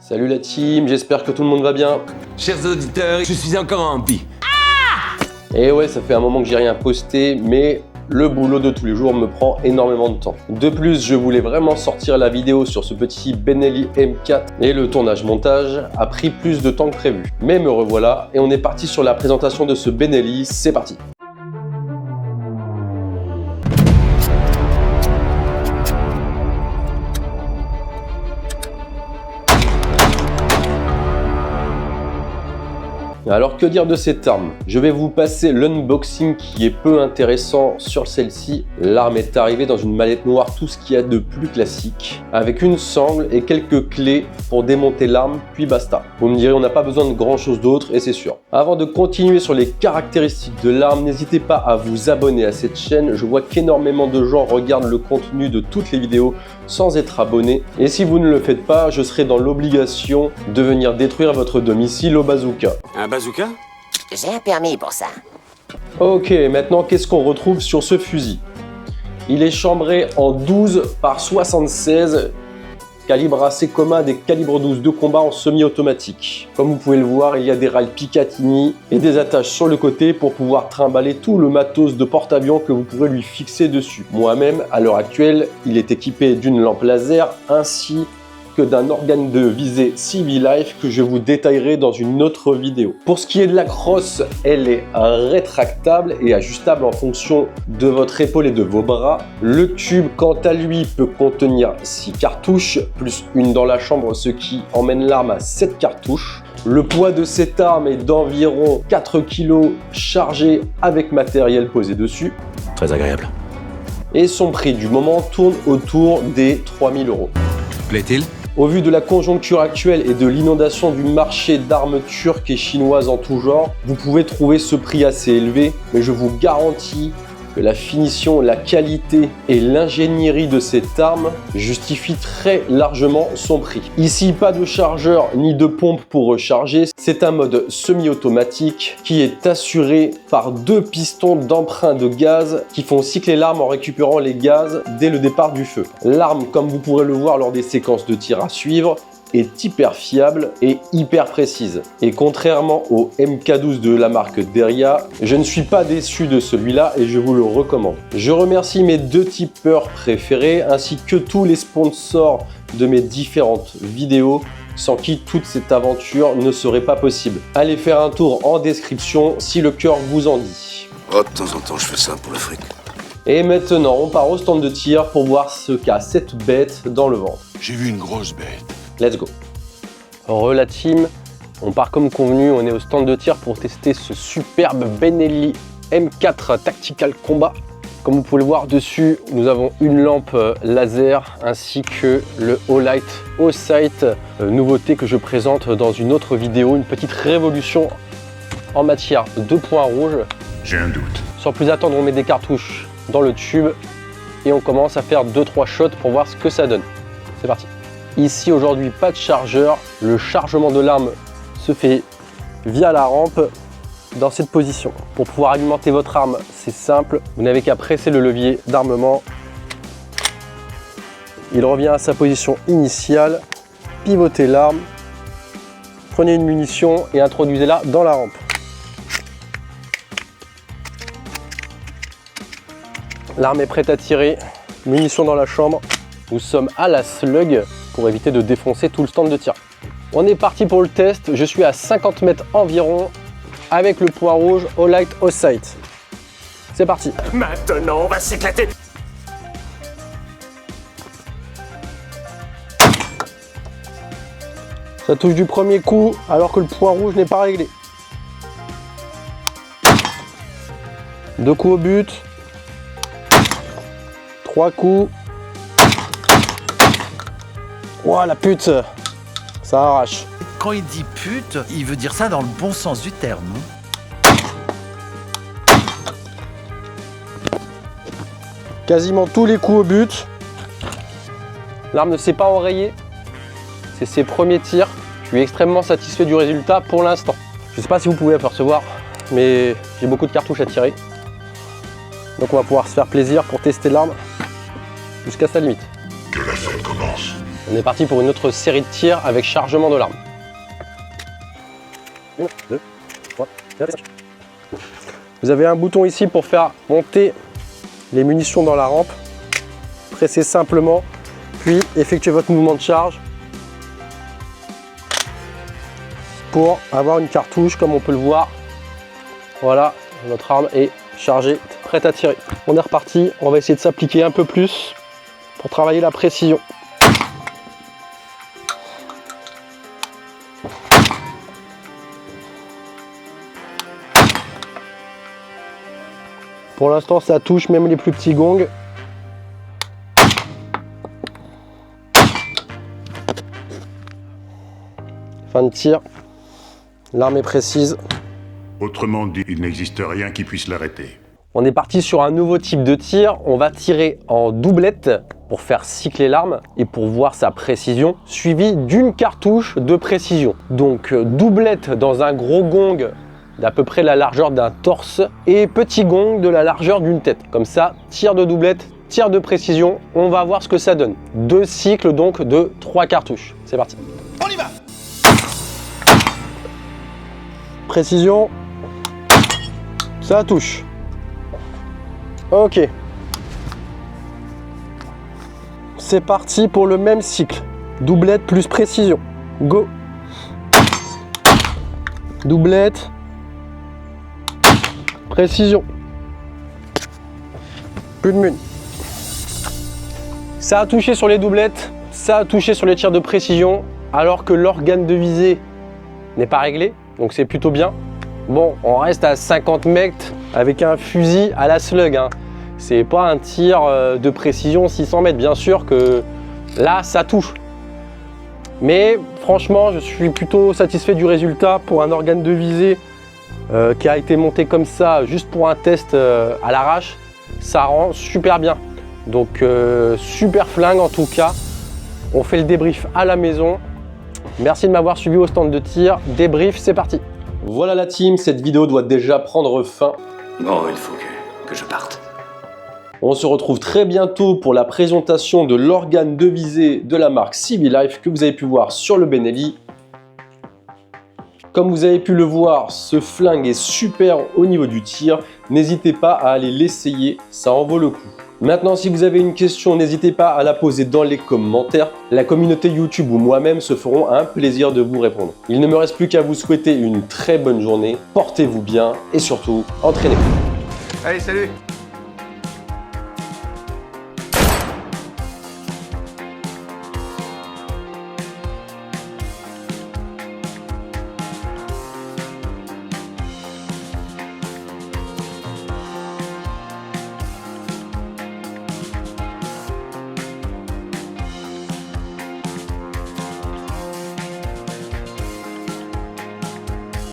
Salut la team, j'espère que tout le monde va bien. Chers auditeurs, je suis encore en vie. Et ouais, ça fait un moment que j'ai rien posté, mais le boulot de tous les jours me prend énormément de temps. De plus, je voulais vraiment sortir la vidéo sur ce petit Benelli M4 et le tournage-montage a pris plus de temps que prévu. Mais me revoilà et on est parti sur la présentation de ce Benelli, c'est parti. Alors que dire de cette arme? Je vais vous passer l'unboxing qui est peu intéressant sur celle-ci. L'arme est arrivée dans une mallette noire, tout ce qu'il y a de plus classique, avec une sangle et quelques clés pour démonter l'arme, puis basta. Vous me direz, on n'a pas besoin de grand chose d'autre et c'est sûr. Avant de continuer sur les caractéristiques de l'arme, n'hésitez pas à vous abonner à cette chaîne. Je vois qu'énormément de gens regardent le contenu de toutes les vidéos sans être abonnés. Et si vous ne le faites pas, je serai dans l'obligation de venir détruire votre domicile au bazooka. Un bazooka? J'ai un permis pour ça. Ok, maintenant qu'est-ce qu'on retrouve sur ce fusil? Il est chambré en 12 par 76, calibre assez commun des calibres 12 de combat en semi-automatique. Comme vous pouvez le voir, il y a des rails Picatinny et des attaches sur le côté pour pouvoir trimballer tout le matos de porte-avions que vous pourrez lui fixer dessus. Moi-même, à l'heure actuelle, il est équipé d'une lampe laser ainsi que d'un organe de visée Civi-Life que je vous détaillerai dans une autre vidéo. Pour ce qui est de la crosse, elle est rétractable et ajustable en fonction de votre épaule et de vos bras. Le tube, quant à lui, peut contenir 6 cartouches, plus une dans la chambre, ce qui emmène l'arme à 7 cartouches. Le poids de cette arme est d'environ 4 kg chargé avec matériel posé dessus. Très agréable. Et son prix du moment tourne autour des 3000 €. Plaît-il? Au vu de la conjoncture actuelle et de l'inondation du marché d'armes turques et chinoises en tout genre, vous pouvez trouver ce prix assez élevé, mais je vous garantis que la finition, la qualité et l'ingénierie de cette arme justifient très largement son prix. Ici, pas de chargeur ni de pompe pour recharger, c'est un mode semi-automatique qui est assuré par 2 pistons d'emprunt de gaz qui font cycler l'arme en récupérant les gaz dès le départ du feu. L'arme, comme vous pourrez le voir lors des séquences de tir à suivre, est hyper fiable et hyper précise. Et contrairement au MK12 de la marque Deria, je ne suis pas déçu de celui-là et je vous le recommande. Je remercie mes 2 tipeurs préférés ainsi que tous les sponsors de mes différentes vidéos sans qui toute cette aventure ne serait pas possible. Allez faire un tour en description si le cœur vous en dit. Oh, de temps en temps, je fais ça pour le fric. Et maintenant, on part au stand de tir pour voir ce qu'a cette bête dans le ventre. J'ai vu une grosse bête. Let's go. La team, on part comme convenu, on est au stand de tir pour tester ce superbe Benelli M4 Tactical Combat. Comme vous pouvez le voir dessus, nous avons une lampe laser ainsi que le Olight O-Sight, nouveauté que je présente dans une autre vidéo, une petite révolution en matière de points rouges. J'ai un doute. Sans plus attendre, on met des cartouches dans le tube et on commence à faire 2-3 shots pour voir ce que ça donne. C'est parti. Ici aujourd'hui pas de chargeur, le chargement de l'arme se fait via la rampe dans cette position. Pour pouvoir alimenter votre arme, c'est simple, vous n'avez qu'à presser le levier d'armement. Il revient à sa position initiale, pivotez l'arme, prenez une munition et introduisez-la dans la rampe. L'arme est prête à tirer, munition dans la chambre. Nous sommes à la slug pour éviter de défoncer tout le stand de tir. On est parti pour le test. Je suis à 50 mètres environ avec le point rouge Olight O-Sight. C'est parti. Maintenant, on va s'éclater. Ça touche du premier coup alors que le point rouge n'est pas réglé. 2 coups au but. 3 coups. Ouah, la pute, ça arrache. Quand il dit pute, il veut dire ça dans le bon sens du terme. Quasiment tous les coups au but. L'arme ne s'est pas enrayée. C'est ses premiers tirs. Je suis extrêmement satisfait du résultat pour l'instant. Je ne sais pas si vous pouvez apercevoir, mais j'ai beaucoup de cartouches à tirer. Donc on va pouvoir se faire plaisir pour tester l'arme jusqu'à sa limite. Que la fête commence. On est parti pour une autre série de tirs avec chargement de l'arme. 1, 2, 3, 4, 5. Vous avez un bouton ici pour faire monter les munitions dans la rampe. Pressez simplement, puis effectuez votre mouvement de charge pour avoir une cartouche comme on peut le voir. Voilà, notre arme est chargée, prête à tirer. On est reparti, on va essayer de s'appliquer un peu plus pour travailler la précision. Pour l'instant, ça touche même les plus petits gongs. Fin de tir. L'arme est précise. Autrement dit, il n'existe rien qui puisse l'arrêter. On est parti sur un nouveau type de tir. On va tirer en doublette pour faire cycler l'arme et pour voir sa précision, suivi d'une cartouche de précision. Donc doublette dans un gros gong d'à peu près la largeur d'un torse et petit gong de la largeur d'une tête. Comme ça, tir de doublette, tir de précision, on va voir ce que ça donne. 2 cycles donc de 3 cartouches. C'est parti. On y va! Précision, ça touche. Ok. C'est parti pour le même cycle. Doublette plus précision. Go. Doublette. Précision. Plus de mune. Ça a touché sur les doublettes, ça a touché sur les tirs de précision, alors que l'organe de visée n'est pas réglé, donc c'est plutôt bien. Bon, on reste à 50 mètres avec un fusil à la slug, hein. C'est pas un tir de précision 600 mètres, bien sûr que là, ça touche. Mais franchement, je suis plutôt satisfait du résultat pour un organe de visée qui a été monté comme ça, juste pour un test à l'arrache. Ça rend super bien. Donc super flingue en tout cas. On fait le débrief à la maison. Merci de m'avoir suivi au stand de tir. Débrief, c'est parti. Voilà la team, cette vidéo doit déjà prendre fin. Bon, il faut que je parte. On se retrouve très bientôt pour la présentation de l'organe de visée de la marque Civilife que vous avez pu voir sur le Benelli. Comme vous avez pu le voir, ce flingue est super au niveau du tir. N'hésitez pas à aller l'essayer, ça en vaut le coup. Maintenant, si vous avez une question, n'hésitez pas à la poser dans les commentaires. La communauté YouTube ou moi-même se feront un plaisir de vous répondre. Il ne me reste plus qu'à vous souhaiter une très bonne journée. Portez-vous bien et surtout, entraînez-vous. Allez, salut!